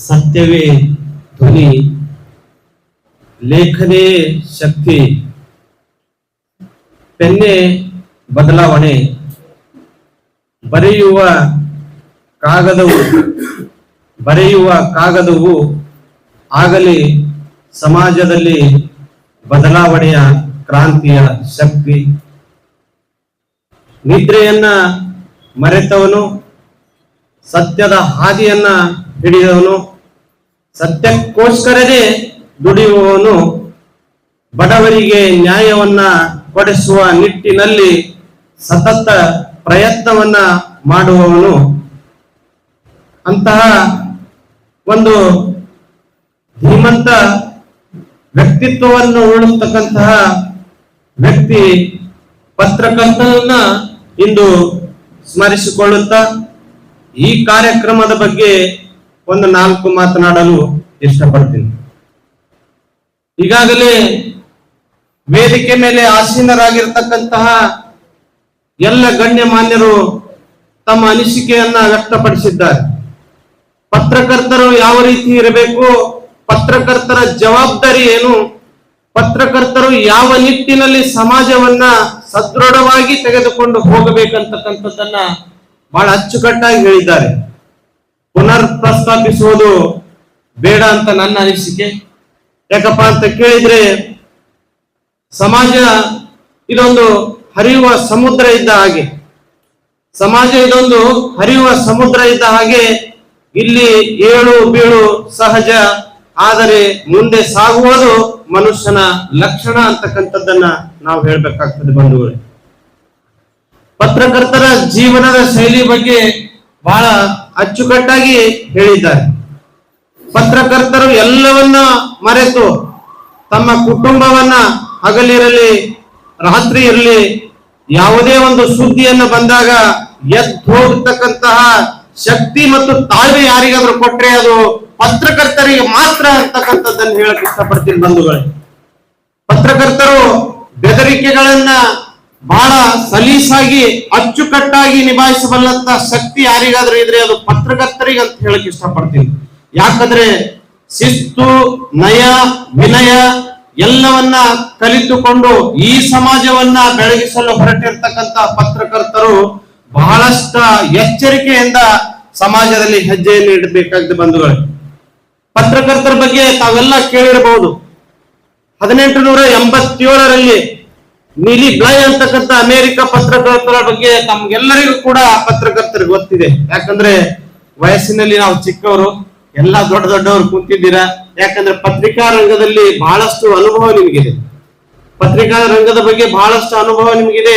ಸತ್ಯವೇ ಧ್ವನಿ, ಲೇಖನೇ ಶಕ್ತಿ, ಪೆನ್ನೆ ಬದಲಾವಣೆ, ಬರೆಯುವ ಕಾಗದವು ಆಗಲಿ ಸಮಾಜದಲ್ಲಿ ಬದಲಾವಣೆಯ ಕ್ರಾಂತಿಯ ಶಕ್ತಿ. ನಿದ್ರೆಯನ್ನ ಮರೆತವನು, ಸತ್ಯದ ಹಾದಿಯನ್ನ ಹಿಡಿದವನು, ಸತ್ಯಕ್ಕೋಸ್ಕರನೇ ದುಡಿಯುವವನು, ಬಡವರಿಗೆ ನ್ಯಾಯವನ್ನ ಕೊಡಿಸುವ ನಿಟ್ಟಿನಲ್ಲಿ ಸತತ ಪ್ರಯತ್ನವನ್ನ ಮಾಡುವವನು, ಅಂತಹ ಒಂದು ಧೀಮಂತ ವ್ಯಕ್ತಿತ್ವವನ್ನು ಉಳಿಸ್ತಕ್ಕಂತಹ ವ್ಯಕ್ತಿ ಪತ್ರಕರ್ತನನ್ನ ಇಂದು ಸ್ಮರಿಸಿಕೊಳ್ಳುತ್ತಾ ಈ ಕಾರ್ಯಕ್ರಮದ ಬಗ್ಗೆ ಒಂದು 4 ಮಾತನಾಡಲು ಇಷ್ಟಪಡ್ತೀನಿ. ಈಗಾಗಲೇ ವೇದಿಕೆ ಮೇಲೆ ಆಸೀನರಾಗಿರ್ತಕ್ಕಂತಹ ಎಲ್ಲ ಗಣ್ಯಮಾನ್ಯರು ತಮ್ಮ ಅನಿಸಿಕೆಯನ್ನ ವ್ಯಕ್ತಪಡಿಸಿದ್ದಾರೆ. ಪತ್ರಕರ್ತರು ಯಾವ ರೀತಿ ಇರಬೇಕು, ಪತ್ರಕರ್ತರ ಜವಾಬ್ದಾರಿ ಏನು, ಪತ್ರಕರ್ತರು ಯಾವ ನಿಟ್ಟಿನಲ್ಲಿ ಸಮಾಜವನ್ನ ಸದೃಢವಾಗಿ ತೆಗೆದುಕೊಂಡು ಹೋಗಬೇಕಂತಕ್ಕಂಥದ್ದನ್ನ ಬಹಳ ಅಚ್ಚುಕಟ್ಟಾಗಿ ಹೇಳಿದ್ದಾರೆ. ಪುನರ್ ಪ್ರಸ್ತಾಪಿಸುವುದು ಬೇಡ ಅಂತ ನನ್ನ ಅನಿಸಿಕೆ. ಯಾಕಪ್ಪ ಅಂತ ಕೇಳಿದ್ರೆ, ಸಮಾಜ ಇದೊಂದು ಹರಿಯುವ ಸಮುದ್ರ ಇದ್ದ ಹಾಗೆ, ಸಮಾಜ ಇದೊಂದು ಹರಿಯುವ ಸಮುದ್ರ ಇದ್ದ ಹಾಗೆ, ಇಲ್ಲಿ ಏಳು ಬೀಳು ಸಹಜ, ಆದರೆ ಮುಂದೆ ಸಾಗುವುದು ಮನುಷ್ಯನ ಲಕ್ಷಣ ಅಂತಕ್ಕಂಥದ್ದನ್ನ ನಾವು ಹೇಳ್ಬೇಕಾಗ್ತದೆ ಬಂಧುಗಳೇ. ಪತ್ರಕರ್ತರ ಜೀವನದ ಶೈಲಿ ಬಗ್ಗೆ ಬಹಳ ಅಚ್ಚುಕಟ್ಟಾಗಿ ಹೇಳಿದ್ದಾರೆ. ಪತ್ರಕರ್ತರು ಎಲ್ಲವನ್ನ ಮರೆತು ತಮ್ಮ ಕುಟುಂಬವನ್ನ ಹಗಲಿರಲಿ ರಾತ್ರಿ ಇರಲಿ ಯಾವುದೇ ಒಂದು ಸುದ್ದಿಯನ್ನು ಬಂದಾಗ ಎದ್ದು ಹೋಗತಕ್ಕಂತಹ ಶಕ್ತಿ ಮತ್ತು ತಾಳ್ಮೆ ಯಾರಿಗಾದ್ರೂ ಕೊಟ್ರೆ ಅದು ಪತ್ರಕರ್ತರಿಗೆ ಮಾತ್ರ ಅಂತಕ್ಕಂಥದ್ದನ್ನು ಹೇಳಕ್ ಇಷ್ಟಪಡ್ತೀನಿ ಬಂಧುಗಳೇ. ಪತ್ರಕರ್ತರು ಬೆದರಿಕೆಗಳನ್ನ ಬಹಳ ಸಲೀಸಾಗಿ ಅಚ್ಚುಕಟ್ಟಾಗಿ ನಿಭಾಯಿಸಬಲ್ಲಂತ ಶಕ್ತಿ ಯಾರಿಗಾದ್ರೂ ಇದ್ರೆ ಅದು ಪತ್ರಕರ್ತರಿಗೆ ಅಂತ ಹೇಳಕ್ ಇಷ್ಟಪಡ್ತೀನಿ. ಯಾಕಂದ್ರೆ ಶಿಸ್ತು, ನಯ, ವಿನಯ ಎಲ್ಲವನ್ನ ಕಲಿತುಕೊಂಡು ಈ ಸಮಾಜವನ್ನ ಬೆಳಗಿಸಲು ಹೊರಟಿರ್ತಕ್ಕಂಥ ಪತ್ರಕರ್ತರು ಬಹಳಷ್ಟ ಎಚ್ಚರಿಕೆಯಿಂದ ಸಮಾಜದಲ್ಲಿ ಹೆಜ್ಜೆಯನ್ನು ಇಡಬೇಕಾಗಿದೆ ಬಂಧುಗಳೇ. ಪತ್ರಕರ್ತರ ಬಗ್ಗೆ ತಾವೆಲ್ಲ ಕೇಳಿರಬಹುದು. 1887ರಲ್ಲಿ ನೀಲಿ ಬ್ಲೈ ಅಂತಕ್ಕಂಥ ಅಮೆರಿಕ ಪತ್ರಕರ್ತರ ಬಗ್ಗೆ ತಮ್ಗೆಲ್ಲರಿಗೂ ಕೂಡ ಪತ್ರಕರ್ತರಿಗೆ ಗೊತ್ತಿದೆ. ಯಾಕಂದ್ರೆ ವಯಸ್ಸಿನಲ್ಲಿ ನಾವು ಚಿಕ್ಕವರು, ಎಲ್ಲ ದೊಡ್ಡವರು ಕುಂತಿದ್ದೀರಾ. ಯಾಕಂದ್ರೆ ಪತ್ರಿಕಾ ರಂಗದಲ್ಲಿ ಬಹಳಷ್ಟು ಅನುಭವ ನಿಮಗಿದೆ, ಪತ್ರಿಕಾ ರಂಗದ ಬಗ್ಗೆ ಬಹಳಷ್ಟು ಅನುಭವ ನಿಮಗಿದೆ.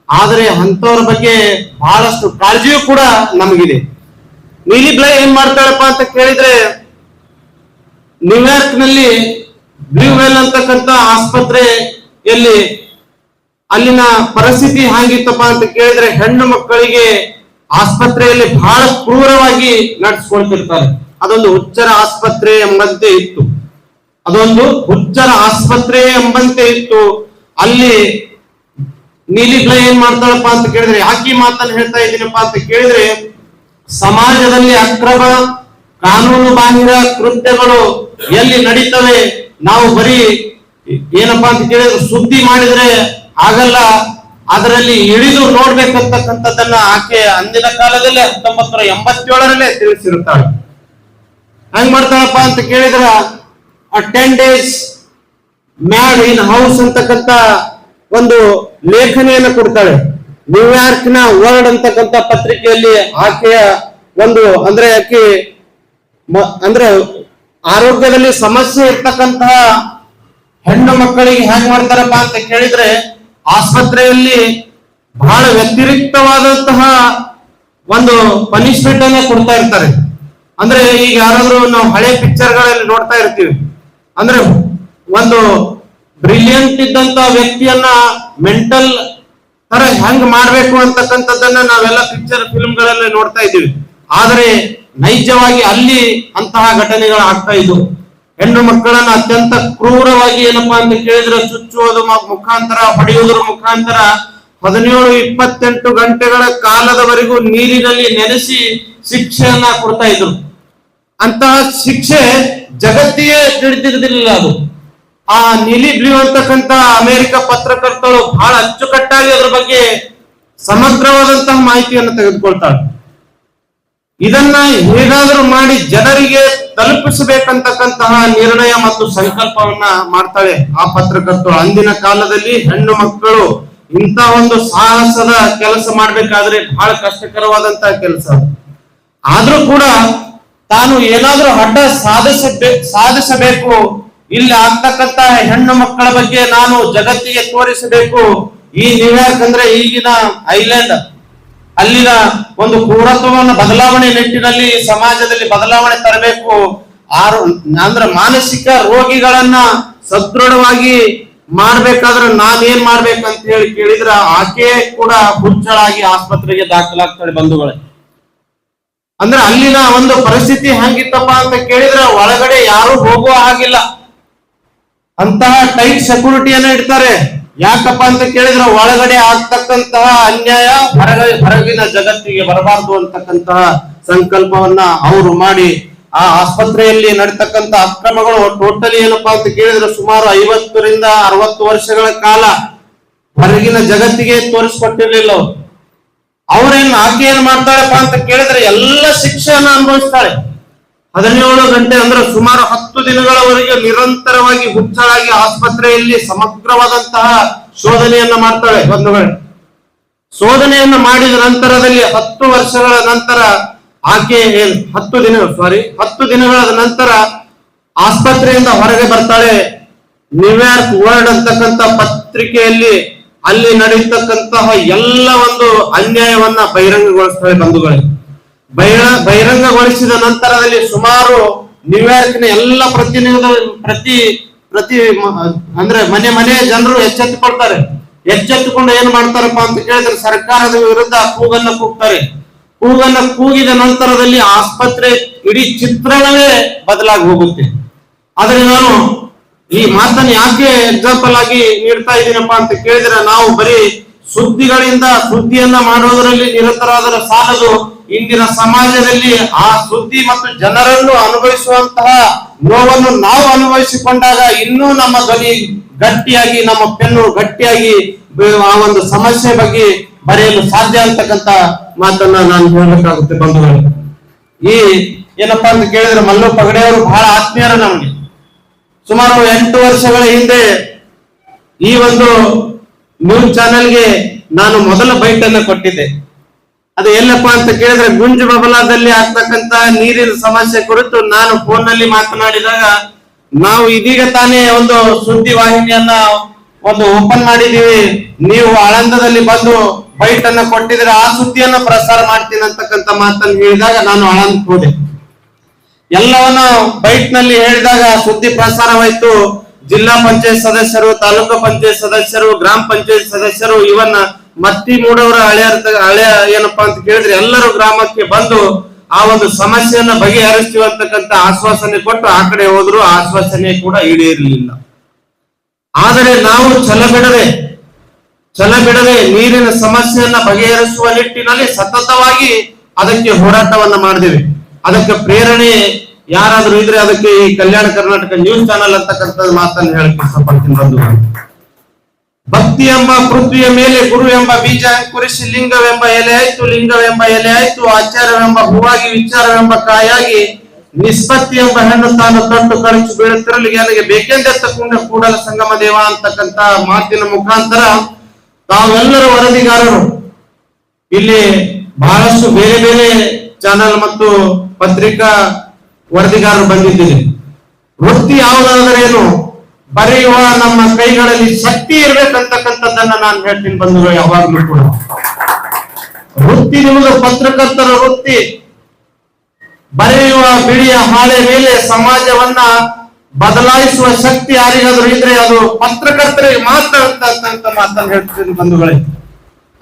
ಆದರೆ ಅಂತವರ ಬಗ್ಗೆ ಬಹಳಷ್ಟು ಕಾಳಜಿಯೂ ಕೂಡ ನಮಗಿದೆ. ನೀಲಿ ಬ್ಲೈ ಏನ್ ಮಾಡ್ತಾಳಪ್ಪ ಅಂತ ಕೇಳಿದ್ರೆ, ನ್ಯೂಯಾರ್ಕ್ ನಲ್ಲಿ ಬ್ಲೂವೆಲ್ ಅಂತಕ್ಕಂಥ ಆಸ್ಪತ್ರೆಯಲ್ಲಿ ಅಲ್ಲಿನ ಪರಿಸ್ಥಿತಿ ಹಾಗಿತ್ತಪ್ಪ ಅಂತ ಕೇಳಿದ್ರೆ, ಹೆಣ್ಣು ಮಕ್ಕಳಿಗೆ ಆಸ್ಪತ್ರೆಯಲ್ಲಿ ಬಹಳ ಕ್ರೂರವಾಗಿ ನಡೆಸ್ಕೊಳ್ತಿರ್ತಾರೆ. ಅದೊಂದು ಹುಚ್ಚರ ಆಸ್ಪತ್ರೆ ಎಂಬಂತೆ ಇತ್ತು, ಅದೊಂದು ಹುಚ್ಚರ ಆಸ್ಪತ್ರೆ ಎಂಬಂತೆ ಇತ್ತು. ಅಲ್ಲಿ ನೀಲಿ ಬ್ಲೈ ಏನ್ ಮಾಡ್ತಾಳಪ್ಪ ಅಂತ ಕೇಳಿದ್ರೆ, ಯಾಕೆ ಮಾತನ್ನು ಹೇಳ್ತಾ ಇದ್ದೀನಪ್ಪ ಅಂತ ಕೇಳಿದ್ರೆ, ಸಮಾಜದಲ್ಲಿ ಅಕ್ರಮ ಕಾನೂನು ಬಾಹಿರ ಕೃತ್ಯಗಳು ಎಲ್ಲಿ ನಡೀತವೆ, ನಾವು ಬರೀ ಏನಪ್ಪಾ ಅಂತ ಕೇಳಿದ್ರೆ ಸುದ್ದಿ ಮಾಡಿದ್ರೆ ಆಗಲ್ಲ, ಅದರಲ್ಲಿ ಇಳಿದು ನೋಡ್ಬೇಕಂತಕ್ಕಂಥದ್ದನ್ನ ಆಕೆ ಅಂದಿನ ಕಾಲದಲ್ಲೇ 1987ರಲ್ಲೇ ತಿಳಿಸಿರುತ್ತಾಳೆ. ಹೆಂಗ್ ಮಾಡ್ತಾಳಪ್ಪ ಅಂತ ಕೇಳಿದ್ರ, 10 days ಮ್ಯಾಡ್ ಇನ್ ಹೌಸ್ ಅಂತಕ್ಕಂಥ ಒಂದು ಲೇಖನಿಯನ್ನು ಕೊಡ್ತಾಳೆ. ನ್ಯೂಯಾರ್ಕ್ ನ ವರ್ಲ್ಡ್ ಅಂತಕ್ಕಂಥ ಪತ್ರಿಕೆಯಲ್ಲಿ ಆಕೆಯ ಒಂದು ಅಂದ್ರೆ ಆರೋಗ್ಯದಲ್ಲಿ ಸಮಸ್ಯೆ ಇರ್ತಕ್ಕಂತಹ ಹೆಣ್ಣು ಮಕ್ಕಳಿಗೆ ಹೆಂಗ್ ಮಾಡ್ತಾರಪ್ಪ ಅಂತ ಕೇಳಿದ್ರೆ, ಆಸ್ಪತ್ರೆಯಲ್ಲಿ ಬಹಳ ವ್ಯತಿರಿಕ್ತವಾದಂತಹ ಒಂದು ಪನಿಷ್ಮೆಂಟ್ ಅನ್ನ ಕೊಡ್ತಾ ಇರ್ತಾರೆ. ಅಂದ್ರೆ ಈಗ ಯಾರಾದ್ರೂ ನಾವು ಹಳೆ ಪಿಕ್ಚರ್ಗಳಲ್ಲಿ ನೋಡ್ತಾ ಇರ್ತೀವಿ, ಅಂದ್ರೆ ಒಂದು ಬ್ರಿಲಿಯಂಟ್ ಇದ್ದಂತ ವ್ಯಕ್ತಿಯನ್ನ ಮೆಂಟಲ್ ತರ ಹೆಂಗ್ ಮಾಡ್ಬೇಕು ಅಂತಕ್ಕಂಥದ್ದನ್ನ ನಾವೆಲ್ಲ ಫಿಲ್ಮ್ಗಳಲ್ಲಿ ನೋಡ್ತಾ ಇದ್ದೀವಿ. ಆದರೆ ನೈಜವಾಗಿ ಅಲ್ಲಿ ಅಂತಹ ಘಟನೆಗಳು ಆಗ್ತಾ ಇದ್ವು. ಹೆಣ್ಣು ಮಕ್ಕಳನ್ನ ಅತ್ಯಂತ ಕ್ರೂರವಾಗಿ ಏನಪ್ಪಾ ಅಂತ ಕೇಳಿದ್ರೆ ಚುಚ್ಚುವುದು ಮುಖಾಂತರ, ಹೊಡೆಯುವುದರ ಮುಖಾಂತರ 17-28 ಗಂಟೆಗಳ ಕಾಲದವರೆಗೂ ನೀರಿನಲ್ಲಿ ನೆನೆಸಿ ಶಿಕ್ಷೆಯನ್ನ ಕೊಡ್ತಾ ಇದ್ರು. ಅಂತಹ ಶಿಕ್ಷೆ ಜಗತ್ತಿಗೆ ತಿಳಿದಿರಲಿಲ್ಲ. ಅದು ಆ ನೀಲಿ ಬ್ಲೂ ಅಂತಕ್ಕಂತ ಅಮೆರಿಕ ಪತ್ರಕರ್ತಳು ಬಹಳ ಅಚ್ಚುಕಟ್ಟಾಗಿ ಅದರ ಬಗ್ಗೆ ಸಮಗ್ರವಾದಂತಹ ಮಾಹಿತಿಯನ್ನು ತೆಗೆದುಕೊಳ್ತಾಳೆ. ಇದನ್ನ ಹೇಗಾದರೂ ಮಾಡಿ ಜನರಿಗೆ ತಲುಪಿಸಬೇಕಂತಕ್ಕಂತಹ ನಿರ್ಣಯ ಮತ್ತು ಸಂಕಲ್ಪವನ್ನ ಮಾಡ್ತಾಳೆ ಆ ಪತ್ರಕರ್ತರು. ಅಂದಿನ ಕಾಲದಲ್ಲಿ ಹೆಣ್ಣು ಮಕ್ಕಳು ಇಂಥ ಒಂದು ಸಾಹಸದ ಕೆಲಸ ಮಾಡ್ಬೇಕಾದ್ರೆ ಬಹಳ ಕಷ್ಟಕರವಾದಂತಹ ಕೆಲಸ. ಆದ್ರೂ ಕೂಡ ತಾನು ಏನಾದ್ರೂ ಅಡ್ಡ ಸಾಧಿಸಬೇಕು, ಇಲ್ಲಿ ಆಗ್ತಕ್ಕಂತ ಹೆಣ್ಣು ಮಕ್ಕಳ ಬಗ್ಗೆ ನಾನು ಜಗತ್ತಿಗೆ ತೋರಿಸಬೇಕು. ಈ ನ್ಯೂಯಾರ್ಕ್ ಅಂದ್ರೆ ಈಗಿನ ಐಲ್ಯಾಂಡ್, ಅಲ್ಲಿನ ಒಂದು ಕ್ರೂರತ್ವವನ್ನು ಬದಲಾವಣೆ ನಿಟ್ಟಿನಲ್ಲಿ ಸಮಾಜದಲ್ಲಿ ಬದಲಾವಣೆ ತರಬೇಕು. ಅಂದ್ರೆ ಮಾನಸಿಕ ರೋಗಿಗಳನ್ನ ಸದೃಢವಾಗಿ ಮಾಡ್ಬೇಕಾದ್ರೆ ನಾನೇನ್ ಮಾಡ್ಬೇಕಂತ ಹೇಳಿ ಕೇಳಿದ್ರ ಆಕೆ ಕೂಡ ಹುಚ್ಚಳಾಗಿ ಆಸ್ಪತ್ರೆಗೆ ದಾಖಲಾಗ್ತಾಳೆ ಬಂಧುಗಳೇ. ಅಂದ್ರೆ ಅಲ್ಲಿನ ಒಂದು ಪರಿಸ್ಥಿತಿ ಹೆಂಗಿತ್ತಪ್ಪ ಅಂತ ಕೇಳಿದ್ರೆ ಒಳಗಡೆ ಯಾರು ಹೋಗುವ ಹಾಗಿಲ್ಲ, ಅಂತಹ ಟೈಟ್ ಸೆಕ್ಯೂರಿಟಿಯನ್ನ ಇಡ್ತಾರೆ. ಯಾಕಪ್ಪ ಅಂತ ಕೇಳಿದ್ರೆ ಒಳಗಡೆ ಆಗ್ತಕ್ಕಂತಹ ಅನ್ಯಾಯ ಹೊರಗಿನ ಜಗತ್ತಿಗೆ ಬರಬಾರದು ಅಂತಕ್ಕಂತಹ ಸಂಕಲ್ಪವನ್ನ ಅವರು ಮಾಡಿ ಆ ಆಸ್ಪತ್ರೆಯಲ್ಲಿ ನಡೀತಕ್ಕಂತ ಅಕ್ರಮಗಳು ಟೋಟಲಿ ಏನಪ್ಪಾ ಅಂತ ಕೇಳಿದ್ರೆ ಸುಮಾರು 50 ರಿಂದ 60 ವರ್ಷಗಳ ಕಾಲ ಹೊರಗಿನ ಜಗತ್ತಿಗೆ ತೋರಿಸ್ಕೊಟ್ಟಿರ್ಲಿಲ್ಲ. ಆಕೆ ಏನ್ ಮಾಡ್ತಾಳಪ್ಪ ಅಂತ ಕೇಳಿದ್ರೆ ಎಲ್ಲ ಶಿಕ್ಷೆಯನ್ನ ಅನುಭವಿಸ್ತಾಳೆ. 17 ಗಂಟೆ ಅಂದ್ರೆ ಸುಮಾರು 10 ದಿನಗಳವರೆಗೆ ನಿರಂತರವಾಗಿ ಹುಚ್ಚಳಾಗಿ ಆಸ್ಪತ್ರೆಯಲ್ಲಿ ಸಮಗ್ರವಾದಂತಹ ಶೋಧನೆಯನ್ನ ಮಾಡ್ತಾಳೆ ಬಂಧುಗಳೇ. ಶೋಧನೆಯನ್ನ ಮಾಡಿದ ನಂತರದಲ್ಲಿ 10 ವರ್ಷಗಳ ನಂತರ ಆಕೆ 10 ದಿನಗಳ ನಂತರ ಆಸ್ಪತ್ರೆಯಿಂದ ಹೊರಗೆ ಬರ್ತಾಳೆ. ನ್ಯೂಯಾರ್ಕ್ ವರ್ಲ್ಡ್ ಅಂತಕ್ಕಂಥ ಪತ್ರಿಕೆಯಲ್ಲಿ ಅಲ್ಲಿ ನಡೆಯತಕ್ಕಂತಹ ಎಲ್ಲ ಒಂದು ಅನ್ಯಾಯವನ್ನ ಬಹಿರಂಗಗೊಳಿಸ್ತಾಳೆ ಬಂಧುಗಳೇ. ಬಹಿರಂಗಗೊಳಿಸಿದ ನಂತರದಲ್ಲಿ ಸುಮಾರು ನ್ಯೂಯಾರ್ಕ್ನ ಎಲ್ಲ ಪ್ರತಿ ಅಂದ್ರೆ ಮನೆ ಜನರು ಎಚ್ಚೆತ್ತುಕೊಳ್ತಾರೆ. ಎಚ್ಚೆತ್ತುಕೊಂಡು ಏನ್ ಮಾಡ್ತಾರಪ್ಪ ಅಂತ ಕೇಳಿದ್ರೆ ಸರ್ಕಾರದ ವಿರುದ್ಧ ಕೂಗನ್ನ ಕೂಗಿದ ನಂತರದಲ್ಲಿ ಆಸ್ಪತ್ರೆ ಇಡೀ ಚಿತ್ರಣವೇ ಬದಲಾಗಿ ಹೋಗುತ್ತೆ. ಆದ್ರೆ ನಾನು ಈ ಮಾತನ್ನು ಯಾಕೆ ಎಕ್ಸಾಂಪಲ್ ಆಗಿ ನೀಡ್ತಾ ಇದ್ದೀನಪ್ಪ ಅಂತ ಕೇಳಿದ್ರೆ ನಾವು ಬರೀ ಸುದ್ದಿಯನ್ನ ಮಾಡೋದರಲ್ಲಿ ನಿರತರಾದರ ಸಾಲದು. ಇಂದಿನ ಸಮಾಜದಲ್ಲಿ ಆ ಸುದ್ದಿ ಮತ್ತು ಜನರನ್ನು ಅನುಭವಿಸುವಂತಹ ನೋವನ್ನು ನಾವು ಅನುಭವಿಸಿಕೊಂಡಾಗ ಇನ್ನೂ ನಮ್ಮ ಧ್ವನಿ ಗಟ್ಟಿಯಾಗಿ, ನಮ್ಮ ಪೆನ್ನು ಗಟ್ಟಿಯಾಗಿ ಆ ಒಂದು ಸಮಸ್ಯೆ ಬಗ್ಗೆ ಬರೆಯಲು ಸಾಧ್ಯ ಅಂತಕ್ಕಂತ ಮಾತನ್ನ ನಾನು ಹೇಳಬೇಕಾಗುತ್ತೆ ಬಂಧುಗಳು. ಈ ಏನಪ್ಪಾ ಅಂತ ಕೇಳಿದ್ರೆ ಮಲ್ಲು ಪಗಡೆಯವರು ಬಹಳ ಆತ್ಮೀಯರು ನಮಗೆ. ಸುಮಾರು 8 ವರ್ಷಗಳ ಹಿಂದೆ ಈ ಒಂದು ನ್ಯೂಸ್ ಚಾನೆಲ್ಗೆ ನಾನು ಮೊದಲ ಬೈಟ್ ಅನ್ನು ಕೊಟ್ಟಿದ್ದೆ. ಅದು ಎಲ್ಲಪ್ಪ ಅಂತ ಕೇಳಿದ್ರೆ ಗುಂಜು ಬಬಲಾದಲ್ಲಿ ಆಗ್ತಕ್ಕಂತ ನೀರಿನ ಸಮಸ್ಯೆ ಕುರಿತು ನಾನು ಫೋನ್ ನಲ್ಲಿ ಮಾತನಾಡಿದಾಗ, ನಾವು ಇದೀಗ ತಾನೇ ಒಂದು ಸುದ್ದಿ ವಾಹಿನಿಯನ್ನ ಓಪನ್ ಮಾಡಿದೀವಿ, ನೀವು ಆಳಂದದಲ್ಲಿ ಬಂದು ಬೈಟ್ ಅನ್ನ ಕೊಟ್ಟಿದ್ರೆ ಆ ಸುದ್ದಿಯನ್ನ ಪ್ರಸಾರ ಮಾಡ್ತೀನಿ ಅಂತಕ್ಕಂಥ ಮಾತನ್ನು ಹೇಳಿದಾಗ ನಾನು ಆಳಂದಕ್ಕೆ ಹೋದೆ. ಎಲ್ಲವನ್ನ ಬೈಟ್ ನಲ್ಲಿ ಹೇಳಿದಾಗ ಸುದ್ದಿ ಪ್ರಸಾರವಾಯ್ತು. ಜಿಲ್ಲಾ ಪಂಚಾಯತ್ ಸದಸ್ಯರು, ತಾಲೂಕು ಪಂಚಾಯತ್ ಸದಸ್ಯರು, ಗ್ರಾಮ ಪಂಚಾಯತ್ ಸದಸ್ಯರು, ಇವನ್ನ ಮತ್ತಿ ಮೂಡವರ ಹಳೆಯ ಏನಪ್ಪಾ ಅಂತ ಕೇಳಿದ್ರೆ ಎಲ್ಲರೂ ಗ್ರಾಮಕ್ಕೆ ಬಂದು ಆ ಒಂದು ಸಮಸ್ಯೆಯನ್ನ ಬಗೆಹರಿಸ್ತೀವಿ ಅಂತಕ್ಕಂಥ ಆಶ್ವಾಸನೆ ಕೊಟ್ಟು ಆ ಕಡೆ ಹೋದ್ರು. ಆಶ್ವಾಸನೆ ಕೂಡ ಈಡೇರಲಿಲ್ಲ. ಆದರೆ ನಾವು ಛಲ ಬಿಡದೆ ನೀರಿನ ಸಮಸ್ಯೆಯನ್ನ ಬಗೆಹರಿಸುವ ನಿಟ್ಟಿನಲ್ಲಿ ಸತತವಾಗಿ ಅದಕ್ಕೆ ಹೋರಾಟವನ್ನ ಮಾಡಿದೆವು. ಅದಕ್ಕೆ ಪ್ರೇರಣೆ ಯಾರಾದ್ರೂ ಇದ್ರೆ ಅದಕ್ಕೆ ಈ ಕಲ್ಯಾಣ ಕರ್ನಾಟಕ ನ್ಯೂಸ್ ಚಾನಲ್ ಅಂತಕ್ಕಂಥ ಮಾತನ್ನು ಹೇಳಕ್ಕೆ ಇಷ್ಟಪಡ್ತೀನಿ ಬಂದು. ಭಕ್ತಿ ಎಂಬ ಪೃಥ್ವಿಯ ಮೇಲೆ ಗುರು ಎಂಬ ಬೀಜ ಅಂಕುರಿಸಿ ಲಿಂಗವೆಂಬ ಎಲೆ ಆಯ್ತು ಆಚಾರವೆಂಬ ಹೂವಾಗಿ ವಿಚಾರವೆಂಬ ಕಾಯಾಗಿ ನಿಷ್ಪತ್ತಿ ಎಂಬ ಹೆಣ್ಣು ತಾನು ತೊಟ್ಟು ಕಳಿಸಿ ಬೀಳುತ್ತಿರಲಿ ನನಗೆ ಬೇಕೆಂದೆತ್ತಕೊಂಡ ಕೂಡಲ ಸಂಗಮ ದೇವ ಅಂತಕ್ಕಂತ ಮಾತಿನ ಮುಖಾಂತರ ತಾವೆಲ್ಲರೂ ವರದಿಗಾರರು ಇಲ್ಲಿ ಬಹಳಷ್ಟು ಬೇರೆ ಬೇರೆ ಚಾನಲ್ ಮತ್ತು ಪತ್ರಿಕಾ ವರದಿಗಾರರು ಬಂದಿದ್ದೀರಿ. ವೃತ್ತಿ ಯಾವುದಾದರೇನು, ಬರೆಯುವ ನಮ್ಮ ಕೈಗಳಲ್ಲಿ ಶಕ್ತಿ ಇರ್ಬೇಕಂತಕ್ಕಂಥದ್ದನ್ನ ನಾನು ಹೇಳ್ತೀನಿ ಬಂಧುಗಳು. ಯಾವಾಗಲೂ ಕೂಡ ವೃತ್ತಿ ನಿಮಗೆ ಪತ್ರಕರ್ತರ ವೃತ್ತಿ. ಬರೆಯುವ ಬಿಳಿಯ ಹಾಳೆ ಮೇಲೆ ಸಮಾಜವನ್ನ ಬದಲಾಯಿಸುವ ಶಕ್ತಿ ಯಾರಿಗಾದ್ರೂ ಇದ್ರೆ ಅದು ಪತ್ರಕರ್ತರಿಗೆ ಮಾತ್ರ ಅಂತ ಮಾತನ್ನು ಹೇಳ್ತೀನಿ ಬಂಧುಗಳೇ.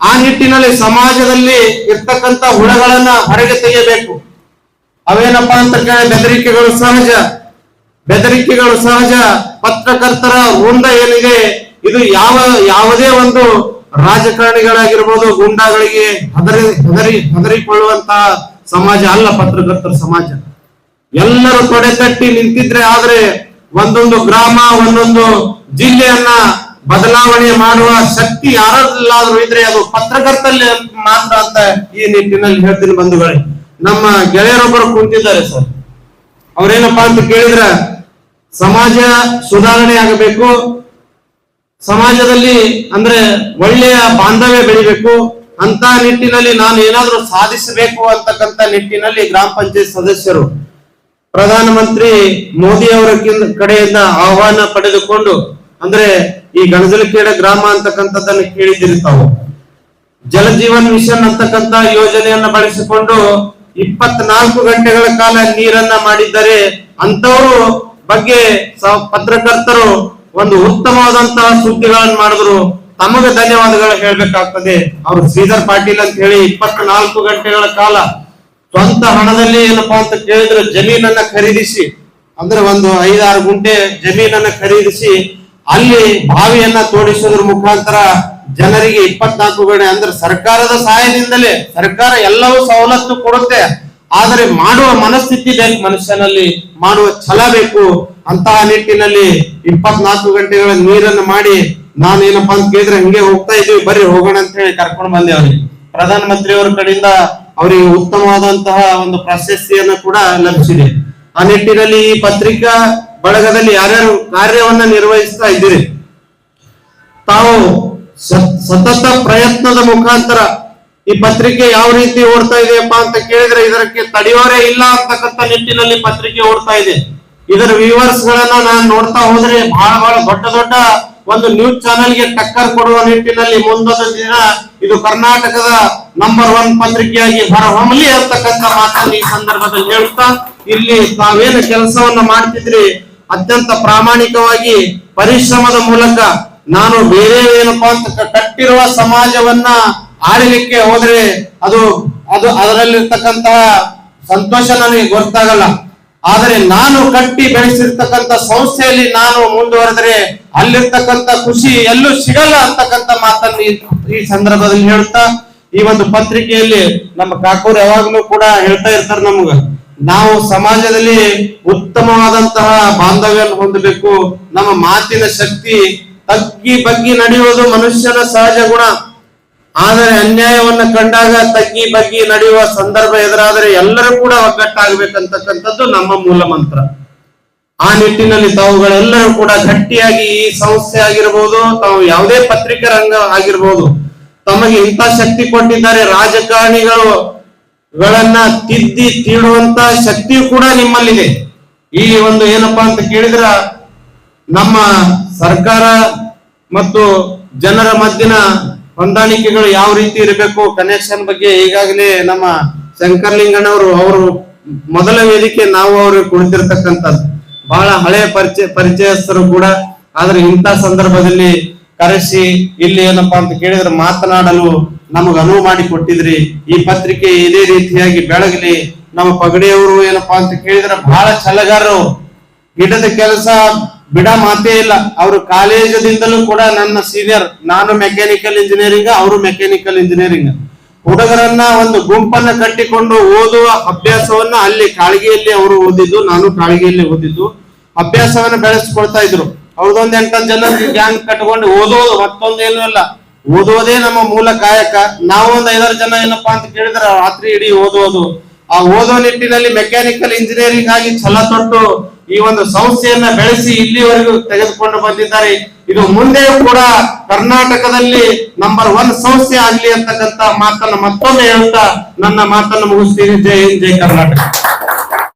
ಆ ನಿಟ್ಟಿನಲ್ಲಿ ಸಮಾಜದಲ್ಲಿ ಇರ್ತಕ್ಕಂಥ ಹುಳಗಳನ್ನ ಹೊರಗೆ ತೆಗೆಯಬೇಕು. ಅವೇನಪ್ಪಾ ಅಂತ ಕೇಳಿ ಬೆದರಿಕೆಗಳು ಸಹಜ. ಪತ್ರಕರ್ತರ ವೃಂದ ಏನಿದೆ ಇದು ಯಾವುದೇ ಒಂದು ರಾಜಕಾರಣಿಗಳಾಗಿರ್ಬೋದು, ಗುಂಡಾಗಳಿಗೆ ಹೆದರಿಕೊಳ್ಳುವಂತಹ ಸಮಾಜ ಅಲ್ಲ ಪತ್ರಕರ್ತರ ಸಮಾಜ. ಎಲ್ಲರೂ ತೊಡೆ ತಟ್ಟಿ ನಿಂತಿದ್ರೆ ಆದ್ರೆ ಒಂದೊಂದು ಗ್ರಾಮ ಒಂದೊಂದು ಜಿಲ್ಲೆಯನ್ನ ಬದಲಾವಣೆ ಮಾಡುವ ಶಕ್ತಿ ಯಾರಲ್ಲಾದ್ರೂ ಇದ್ರೆ ಅದು ಪತ್ರಕರ್ತಲ್ಲಿ ಮಾತ್ರ ಅಂತ ಈ ನಿಟ್ಟಿನಲ್ಲಿ ಹೇಳ್ತೀನಿ ಬಂಧುಗಳೇ. ನಮ್ಮ ಗೆಳೆಯರೊಬ್ಬರು ಕುಂತಿದ್ದಾರೆ ಸರ್, ಅವ್ರೇನಪ್ಪಾ ಅಂತ ಕೇಳಿದ್ರ ಸಮಾಜ ಸುಧಾರಣೆ ಆಗಬೇಕು, ಸಮಾಜದಲ್ಲಿ ಅಂದ್ರೆ ಒಳ್ಳೆಯ ಬಾಂಧವ್ಯ ಬೆಳಿಬೇಕು ಅಂತ ನಿಟ್ಟಿನಲ್ಲಿ ನಾನು ಏನಾದ್ರೂ ಸಾಧಿಸಬೇಕು ಅಂತಕ್ಕಂಥ ನಿಟ್ಟಿನಲ್ಲಿ ಗ್ರಾಮ ಪಂಚಾಯತ್ ಸದಸ್ಯರು ಪ್ರಧಾನಮಂತ್ರಿ ಮೋದಿ ಅವರ ಕಡೆಯಿಂದ ಆಹ್ವಾನ ಪಡೆದುಕೊಂಡು ಅಂದ್ರೆ ಈ ಗಣಜಲಕೇಡ ಗ್ರಾಮ ಅಂತಕ್ಕಂಥದ್ದನ್ನು ಕೇಳಿದಿರಿ ತಾವು. ಜಲಜೀವನ್ ಮಿಷನ್ ಅಂತಕ್ಕಂಥ ಯೋಜನೆಯನ್ನ ಬಳಸಿಕೊಂಡು 24 ಗಂಟೆಗಳ ಕಾಲ ನೀರನ್ನ ಮಾಡಿದ್ದಾರೆ. ಅಂತವರು ಬಗ್ಗೆ ಪತ್ರಕರ್ತರು ಒಂದು ಉತ್ತಮವಾದಂತಹ ಸುದ್ದಿಗಳನ್ನು ಮಾಡಿದ್ರು. ತಮಗೆ ಧನ್ಯವಾದಗಳು ಹೇಳ್ಬೇಕಾಗ್ತದೆ. ಅವರು ಶ್ರೀಧರ್ ಪಾಟೀಲ್ ಅಂತ ಹೇಳಿ 24 ಗಂಟೆಗಳ ಕಾಲ ಸ್ವಂತ ಹಣದಲ್ಲಿ ಏನಪ್ಪಾ ಅಂತ ಕೇಳಿದ್ರೆ ಜಮೀನನ್ನ ಖರೀದಿಸಿ ಅಂದ್ರೆ ಒಂದು 5-6 ಗುಂಟೆ ಜಮೀನನ್ನ ಖರೀದಿಸಿ ಅಲ್ಲಿ ಬಾವಿಯನ್ನ ತೋಡಿಸೋದ್ರ ಮುಖಾಂತರ ಜನರಿಗೆ 24 ಗಂಟೆ ಅಂದ್ರೆ ಸರ್ಕಾರದ ಸಹಾಯದಿಂದಲೇ, ಸರ್ಕಾರ ಎಲ್ಲವೂ ಸವಲತ್ತು ಕೊಡುತ್ತೆ, ಆದರೆ ಮಾಡುವ ಮನಸ್ಥಿತಿ ಬೇಕು, ಮನುಷ್ಯನಲ್ಲಿ ಮಾಡುವ ಛಲ ಬೇಕು. ಅಂತಹ ನಿಟ್ಟಿನಲ್ಲಿ 24 ಗಂಟೆಗಳ ನೀರನ್ನು ಮಾಡಿ ನಾನೇನಪ್ಪಾ ಅಂತ ಕೇಳಿದ್ರೆ ಹಂಗೆ ಹೋಗ್ತಾ ಇದೀವಿ, ಬರ್ರಿ ಹೋಗೋಣ ಅಂತ ಹೇಳಿ ಕರ್ಕೊಂಡು ಬಂದೆ ಅವ್ರಿಗೆ. ಪ್ರಧಾನಮಂತ್ರಿ ಅವರ ಕಡೆಯಿಂದ ಅವರಿಗೆ ಉತ್ತಮವಾದಂತಹ ಒಂದು ಪ್ರಶಸ್ತಿಯನ್ನು ಕೂಡ ಲಭಿಸಿದೆ. ಆ ನಿಟ್ಟಿನಲ್ಲಿ ಈ ಪತ್ರಿಕಾ ಬಳಗದಲ್ಲಿ ಯಾರ್ಯಾರು ಕಾರ್ಯವನ್ನ ನಿರ್ವಹಿಸ್ತಾ ಇದ್ದೀರಿ, ತಾವು ಸತತ ಪ್ರಯತ್ನದ ಮುಖಾಂತರ ಈ ಪತ್ರಿಕೆ ಯಾವ ರೀತಿ ಓಡ್ತಾ ಇದೆಯಪ್ಪ ಅಂತ ಕೇಳಿದ್ರೆ ಇದಕ್ಕೆ ತಡೆಯೋರೇ ಇಲ್ಲ ಅಂತಕ್ಕಂಥ ನಿಟ್ಟಿನಲ್ಲಿ ಪತ್ರಿಕೆ ಓಡ್ತಾ ಇದೆ. ಇದರ ವ್ಯೂವರ್ಸ್ ಗಳನ್ನ ನಾನು ನೋಡ್ತಾ ಹೋದ್ರೆ ಬಹಳ ದೊಡ್ಡ ಒಂದು ನ್ಯೂಸ್ ಚಾನೆಲ್ಗೆ ಟಕ್ಕರ್ ಕೊಡುವ ನಿಟ್ಟಿನಲ್ಲಿ ಮುಂದೊಂದು ದಿನ ಇದು ಕರ್ನಾಟಕದ ನಂಬರ್ 1 ಪತ್ರಿಕೆಯಾಗಿ ಹೊರಹೊಮ್ಮಲಿ ಅಂತಕ್ಕಂಥ ಮಾತನ್ನು ಈ ಸಂದರ್ಭದಲ್ಲಿ ಹೇಳ್ತಾ, ಇಲ್ಲಿ ತಾವೇನು ಕೆಲಸವನ್ನ ಮಾಡ್ತಿದ್ರಿ ಅತ್ಯಂತ ಪ್ರಾಮಾಣಿಕವಾಗಿ ಪರಿಶ್ರಮದ ಮೂಲಕ ನಾನು ಬೇರೆ ಏನಪ್ಪಾ ಅಂತ ಕಟ್ಟಿರುವ ಸಮಾಜವನ್ನ ಆಡಲಿಕ್ಕೆ ಹೋದ್ರೆ ಅದು ಅದರಲ್ಲಿರ್ತಕ್ಕಂತಹ ಸಂತೋಷ ನನಗೆ ಗೊತ್ತಾಗಲ್ಲ. ಆದರೆ ನಾನು ಕಟ್ಟಿ ಬೆಳೆಸಿರ್ತಕ್ಕಂಥ ಸಂಸ್ಥೆಯಲ್ಲಿ ನಾನು ಮುಂದುವರೆದ್ರೆ ಅಲ್ಲಿರ್ತಕ್ಕಂಥ ಖುಷಿ ಎಲ್ಲೂ ಸಿಗಲ್ಲ ಅಂತಕ್ಕಂಥ ಮಾತನ್ನು ಈ ಸಂದರ್ಭದಲ್ಲಿ ಹೇಳ್ತಾ, ಈ ಒಂದು ಪತ್ರಿಕೆಯಲ್ಲಿ ನಮ್ಮ ಕಾಕೂರು ಯಾವಾಗ್ಲೂ ಕೂಡ ಹೇಳ್ತಾ ಇರ್ತಾರೆ ನಮ್ಗ, ನಾವು ಸಮಾಜದಲ್ಲಿ ಉತ್ತಮವಾದಂತಹ ಬಾಂಧವ್ಯವನ್ನು ಹೊಂದಬೇಕು. ನಮ್ಮ ಮಾತಿನ ಶಕ್ತಿ ತಗ್ಗಿ ಬಗ್ಗಿ ನಡೆಯುವುದು ಮನುಷ್ಯನ ಸಹಜ ಗುಣ. ಆದರೆ ಅನ್ಯಾಯವನ್ನ ಕಂಡಾಗ ತಗ್ಗಿ ಬಗ್ಗಿ ನಡೆಯುವ ಸಂದರ್ಭ ಎದುರಾದರೆ ಎಲ್ಲರೂ ಕೂಡ ಒಗ್ಗಟ್ಟಾಗಬೇಕಂತಕ್ಕಂಥದ್ದು ನಮ್ಮ ಮೂಲ ಮಂತ್ರ. ಆ ನಿಟ್ಟಿನಲ್ಲಿ ತಾವುಗಳೆಲ್ಲರೂ ಕೂಡ ಗಟ್ಟಿಯಾಗಿ ಈ ಸಂಸ್ಥೆ ಆಗಿರ್ಬೋದು, ತಾವು ಯಾವುದೇ ಪತ್ರಿಕಾ ರಂಗ ಆಗಿರ್ಬೋದು, ತಮಗೆ ಇಂಥ ಶಕ್ತಿ ಕೊಟ್ಟಿದ್ದಾರೆ. ರಾಜಕಾರಣಿಗಳನ್ನ ತಿದ್ದಿ ತೀಡುವಂತ ಶಕ್ತಿಯು ಕೂಡ ನಿಮ್ಮಲ್ಲಿದೆ. ಈ ಒಂದು ಏನಪ್ಪಾ ಅಂತ ಕೇಳಿದ್ರ ನಮ್ಮ ಸರ್ಕಾರ ಮತ್ತು ಜನರ ಮಧ್ಯನ ಹೊಂದಾಣಿಕೆಗಳು ಯಾವ ರೀತಿ ಇರಬೇಕು, ಕನೆಕ್ಷನ್ ಬಗ್ಗೆ ಈಗಾಗಲೇ ನಮ್ಮ ಶಂಕರ್ಲಿಂಗಣ್ಣವರು ಅವರು ಮೊದಲ ವೇದಿಕೆ ನಾವು ಅವ್ರಿಗೆ ಕುಳಿತಿರ್ತಕ್ಕಂಥದ್ದು ಬಹಳ ಹಳೆಯ ಪರಿಚಯಸ್ಥರು ಕೂಡ. ಆದ್ರೆ ಇಂಥ ಸಂದರ್ಭದಲ್ಲಿ ಕರೆಸಿ ಇಲ್ಲಿ ಏನಪ್ಪಾ ಅಂತ ಕೇಳಿದ್ರೆ ಮಾತನಾಡಲು ನಮಗ ಅನುವು ಮಾಡಿ ಕೊಟ್ಟಿದ್ರಿ. ಈ ಪತ್ರಿಕೆ ಇದೇ ರೀತಿಯಾಗಿ ಬೆಳಗಲಿ. ನಮ್ಮ ಪಗಡಿಯವರು ಏನಪ್ಪಾ ಅಂತ ಕೇಳಿದ್ರೆ ಬಹಳ ಛಲಗಾರರು, ಗಿಡದ ಕೆಲಸ ಬಿಡ ಮಾತೇ ಇಲ್ಲ. ಅವರು ಕಾಲೇಜದಿಂದಲೂ ಕೂಡ ನನ್ನ ಸೀನಿಯರ್, ನಾನು ಮೆಕ್ಯಾನಿಕಲ್ ಇಂಜಿನಿಯರಿಂಗ್, ಅವರು ಮೆಕ್ಯಾನಿಕಲ್ ಇಂಜಿನಿಯರಿಂಗ್. ಹುಡುಗರನ್ನ ಒಂದು ಗುಂಪನ್ನ ಕಟ್ಟಿಕೊಂಡು ಓದುವ ಅಭ್ಯಾಸವನ್ನ ಅಲ್ಲಿ ಕಾಳಗಿಯಲ್ಲಿ ಅವರು ಓದಿದ್ದು, ನಾನು ಕಾಳಗಿಯಲ್ಲಿ ಓದಿದ್ದು, ಅಭ್ಯಾಸವನ್ನ ಬೆಳೆಸ್ಕೊಳ್ತಾ ಇದ್ರು. ಅವ್ರದೊಂದ್ 8 ಜನ ಗ್ಯಾಂಗ್ ಕಟ್ಕೊಂಡು ಓದೋದು, ಮತ್ತೊಂದೇನು ಇಲ್ಲ, ಓದೋದೇ ನಮ್ಮ ಮೂಲ ಕಾಯಕ. ನಾವು ಒಂದು 5 ಜನ ಏನಪ್ಪಾ ಅಂತ ಕೇಳಿದ್ರೆ ರಾತ್ರಿ ಇಡೀ ಓದೋದು. ಆ ಓದೋ ನಿಟ್ಟಿನಲ್ಲಿ ಮೆಕ್ಯಾನಿಕಲ್ ಇಂಜಿನಿಯರಿಂಗ್ ಆಗಿ ಛಲ ತೊಟ್ಟು ಈ ಒಂದು ಸಂಸ್ಥೆಯನ್ನ ಬೆಳೆಸಿ ಇಲ್ಲಿವರೆಗೂ ತೆಗೆದುಕೊಂಡು ಬಂದಿದ್ದಾರೆ. ಇದು ಮುಂದೆಯೂ ಕೂಡ ಕರ್ನಾಟಕದಲ್ಲಿ ನಂಬರ್ 1 ಸಂಸ್ಥೆ ಆಗ್ಲಿ ಅಂತಕ್ಕಂಥ ಮಾತನ್ನ ಮತ್ತೊಮ್ಮೆ ಹೇಳ್ತಾ ನನ್ನ ಮಾತನ್ನು ಮುಗಿಸ್ತೀನಿ. ಜೈ ಹಿಂದ್, ಜೈ ಕರ್ನಾಟಕ.